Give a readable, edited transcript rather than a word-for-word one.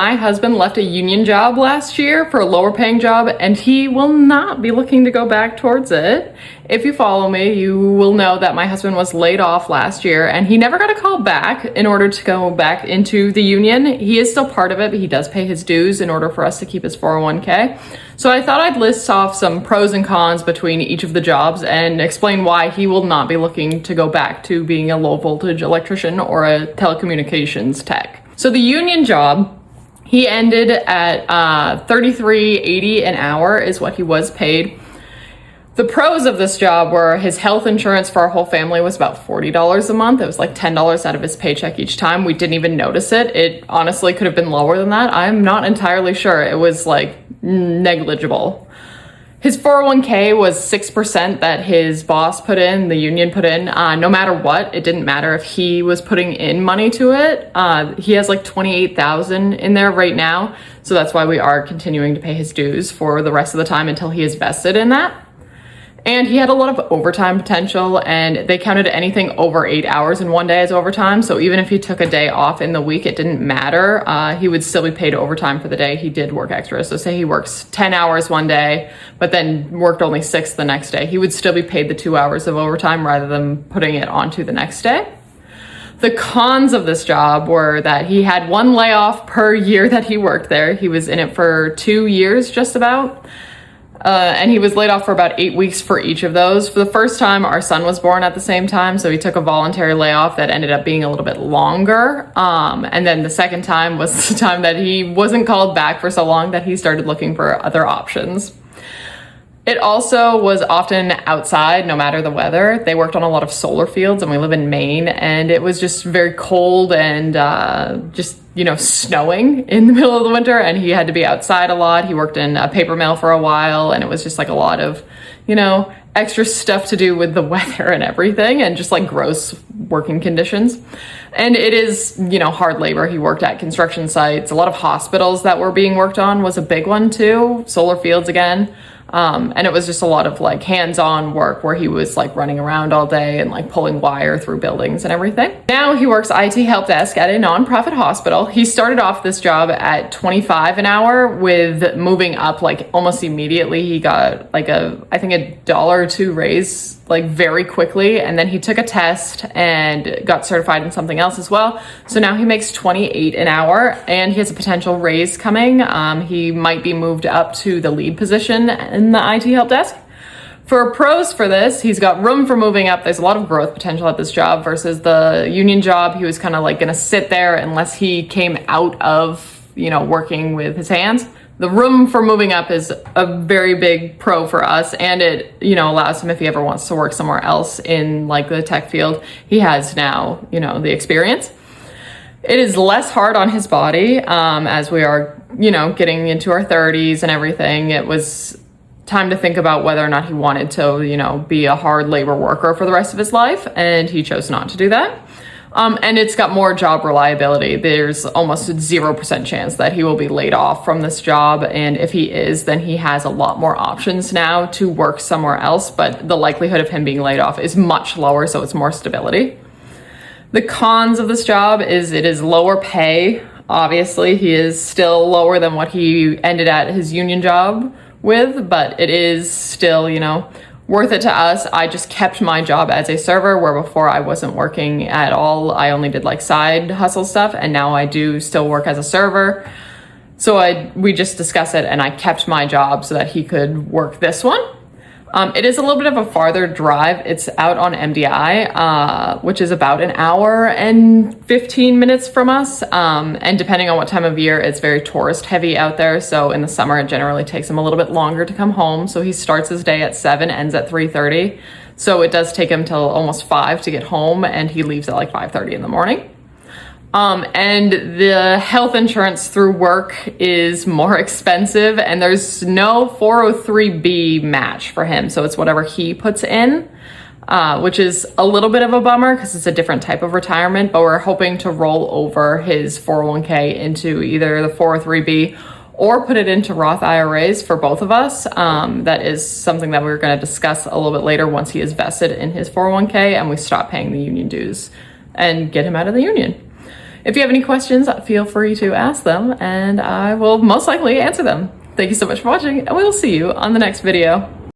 My husband left a union job last year for a lower paying job, and he will not be looking to go back towards it. If you follow me, you will know that my husband was laid off last year and he never got a call back in order to go back into the union. He is still part of it, but he does pay his dues in order for us to keep his 401k. So I thought I'd list off some pros and cons between each of the jobs and explain why he will not be looking to go back to being a low voltage electrician or a telecommunications tech. So the union job, he ended at $33.80 an hour is what he was paid. The pros of this job were his health insurance for our whole family was about $40 a month. It was like $10 out of his paycheck each time. We didn't even notice it. It honestly could have been lower than that. I'm not entirely sure. It was like negligible. His 401k was 6% that his boss put in, the union put in. No matter what, it didn't matter if he was putting in money to it. He has like $28,000 in there right now. So that's why we are continuing to pay his dues for the rest of the time until he is vested in that. And he had a lot of overtime potential, and they counted anything over 8 hours in one day as overtime. So even if he took a day off in the week, it didn't matter. He would still be paid overtime for the day he did work extra. So say he works 10 hours one day, but then worked only 6 the next day. He would still be paid the 2 hours of overtime rather than putting it onto the next day. The cons of this job were that he had one layoff per year that he worked there. He was in it for 2 years just about. And he was laid off for about 8 weeks for each of those. For the first time, our son was born at the same time, so he took a voluntary layoff that ended up being a little bit longer. And then the second time was the time that he wasn't called back for so long that he started looking for other options. It also was often outside, no matter the weather. They worked on a lot of solar fields, and we live in Maine, and it was just very cold and snowing in the middle of the winter, and he had to be outside a lot. He worked in a paper mill for a while, and it was just like a lot of, extra stuff to do with the weather and everything, and just like gross working conditions. And it is, hard labor. He worked at construction sites. A lot of hospitals that were being worked on was a big one too. Solar fields again. And it was just a lot of like hands-on work where he was like running around all day and like pulling wire through buildings and everything. Now he works IT help desk at a nonprofit hospital. He started off this job at $25 an hour, with moving up like almost immediately. He got like I think $1 or $2 raise like very quickly, and then he took a test and got certified in something else as well. So now he makes $28 an hour, and he has a potential raise coming. He might be moved up to the lead position in the IT help desk. For pros for this, he's got room for moving up. There's a lot of growth potential at this job versus the union job. He was kind of like going to sit there unless he came out of, working with his hands. The room for moving up is a very big pro for us, and it, allows him, if he ever wants to work somewhere else in like the tech field, he has now, the experience. It is less hard on his body as we are, getting into our 30s and everything. It was time to think about whether or not he wanted to, be a hard labor worker for the rest of his life, and he chose not to do that. And it's got more job reliability. There's almost a 0% chance that he will be laid off from this job. And if he is, then he has a lot more options now to work somewhere else. But the likelihood of him being laid off is much lower, so it's more stability. The cons of this job is it is lower pay. Obviously, he is still lower than what he ended at his union job with, but it is still, worth it to us. I just kept my job as a server, where before I wasn't working at all. I only did like side hustle stuff, and now I do still work as a server. So we just discussed it, and I kept my job so that he could work this one. It is a little bit of a farther drive. It's out on MDI, which is about an hour and 15 minutes from us. And depending on what time of year, it's very tourist heavy out there. So in the summer, it generally takes him a little bit longer to come home. So he starts his day at 7, ends at 3:30. So it does take him till almost 5 to get home, and he leaves at like 5:30 in the morning. And the health insurance through work is more expensive, and there's no 403B match for him. So it's whatever he puts in, which is a little bit of a bummer because it's a different type of retirement, but we're hoping to roll over his 401k into either the 403B or put it into Roth IRAs for both of us. That is something that we're going to discuss a little bit later once he is vested in his 401k and we stop paying the union dues and get him out of the union. if you have any questions, feel free to ask them and I will most likely answer them. Thank you so much for watching, and we will see you on the next video.